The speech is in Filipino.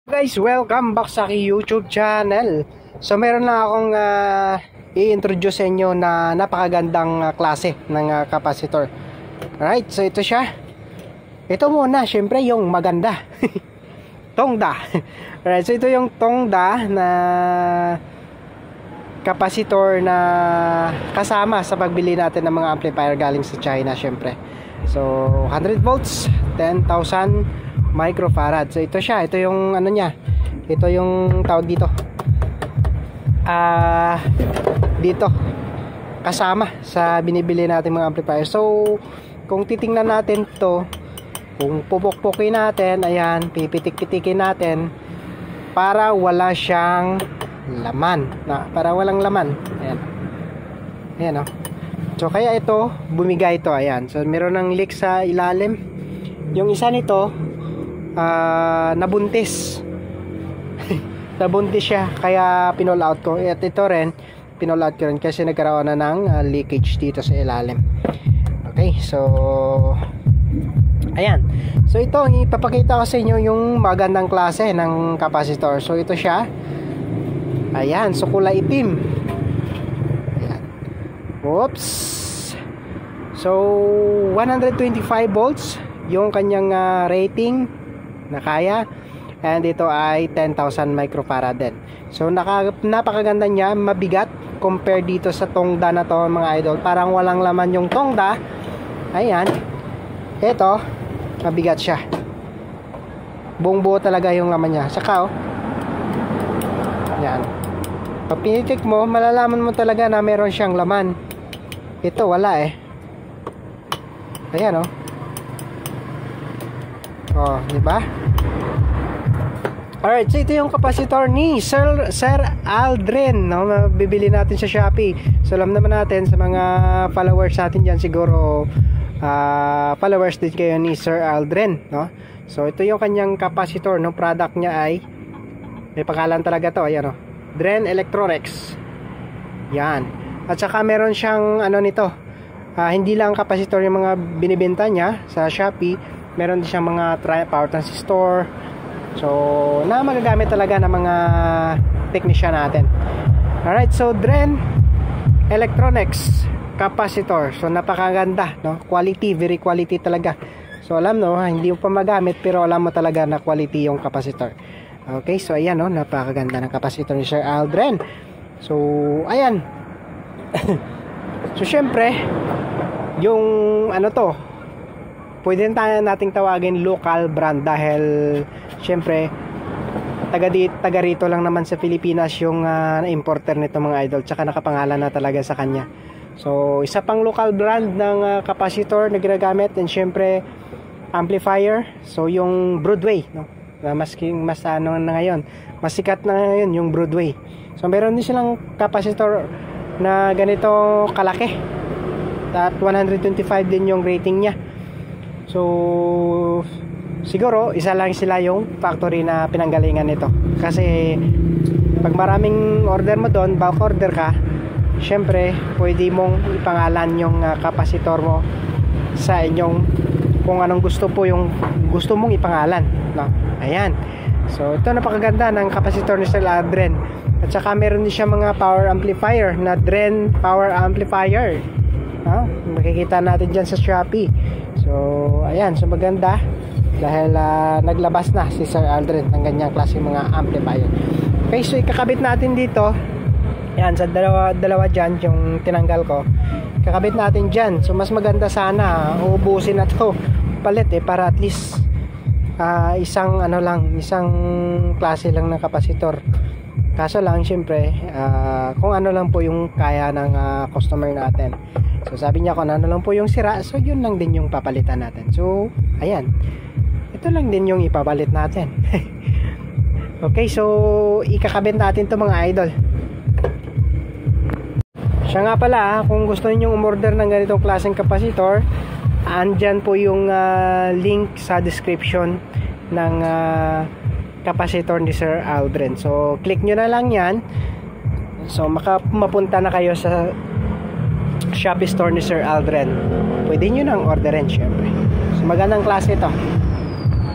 Guys, welcome back sa aking YouTube channel. So meron lang akong i-introduce sa inyo na napakagandang klase ng capacitor. Alright, so ito siya. Ito muna, syempre yung maganda. Tongda. Alright, so ito yung Tongda na capacitor na kasama sa pagbili natin ng mga amplifier galing sa China, syempre. So 100 volts, 10,000 microfarad. So ito siya, ito yung ano niya. Ito yung tawag dito. Dito kasama sa binibili natin mga amplifier. So kung titingnan natin 'to, kung pupukpukin natin, ayan, pipitik-pitikin natin para wala siyang laman. Para walang laman. Ayan. Ayan oh. So kaya ito, bumigay ito, ayan. So meron ng leak sa ilalim. Yung isa nito nabuntis. Nabuntis siya, kaya pinol out ko. At ito rin, pinol out ko rin kasi nagkaroon na ng leakage dito sa ilalim. Okay, so ayan. So ito, ipapakita ko sa inyo yung magandang klase ng capacitor. So ito siya. Ayan, so kulay itim. Ayan. Oops. So 125 volts yung kanyang rating na kaya, and dito ay 10,000 microfarad din. So napakaganda niya, mabigat compare dito sa Tongda na to mga idol. Parang walang laman yung Tongda. Ayan, ito mabigat siya, buong buo talaga yung laman niya. Saka yan, pag pinitik mo, malalaman mo talaga na meron siyang laman. Ito wala eh. Ayan oh, di ba? Alright, so ito yung capacitor ni Sir Aldrin, no? Bibili natin sa Shopee. So alam naman natin sa mga followers natin diyan, siguro followers din kayo ni Sir Aldrin, no? So ito yung kanyang capacitor, no? Product niya ay may pangalan talaga to, ayan oh. Dren Electronics. Yan. At saka meron siyang ano nito. Hindi lang capacitor yung mga binibenta niya sa Shopee. Meron din siyang mga power transistor. So, na magagamit talaga ng mga technician natin. Alright, so Dren Electronics capacitor. So, napakaganda, no? Quality, very quality talaga. So, alam no, hindi mo pa magamit pero alam mo talaga na quality yung capacitor. Okay, so ayan no, napakaganda ng capacitor ni Sir Aldrin. So, ayan. So, syempre, yung ano to, pwede nating tawagin local brand dahil syempre taga rito lang naman sa Pilipinas yung importer nito mga idol, tsaka nakapangalan na talaga sa kanya. So isa pang local brand ng capacitor na ginagamit, and syempre amplifier, so yung Broadway, no? Mas ano na ngayon, mas sikat na ngayon yung Broadway. So meron din silang capacitor na ganito kalaki at 125 din yung rating niya. So siguro isa lang sila yung factory na pinanggalingan nito, kasi pag maraming order mo doon, bulk order ka, syempre pwede mong ipangalan yung capacitor mo sa inyong kung anong gusto po yung gusto mong ipangalan, no? Ayan. So ito napakaganda ng capacitor ni Sir Aldrin. At saka meron din siya mga power amplifier na Dren power amplifier. Makikita natin dyan sa Shopee. So ayan, so maganda dahil naglabas na si Sir Aldrin ng ganyang klase mga amplifier. Okay, so ikakabit natin dito. Ayan, sa dalawa dyan yung tinanggal ko, kakabit natin dyan. So mas maganda sana uubusin na to palit para at least isang ano lang, isang klase lang ng kapasitor. Kaso lang syempre kung ano lang po yung kaya ng customer natin. So sabi niya kung ano lang po yung sira, so yun lang din yung papalitan natin. So ayan, ito lang din yung ipapalit natin. Okay, so ikakabit natin to mga idol. Siya nga pala, kung gusto niyo umorder ng ganitong klaseng capacitor, andyan po yung link sa description ng capacitor ni Sir Aldrin. So click nyo na lang yan. So mapunta na kayo sa Shopee store ni Sir Aldrin. Pwede nyo nang orderin syempre. So magandang klase ito.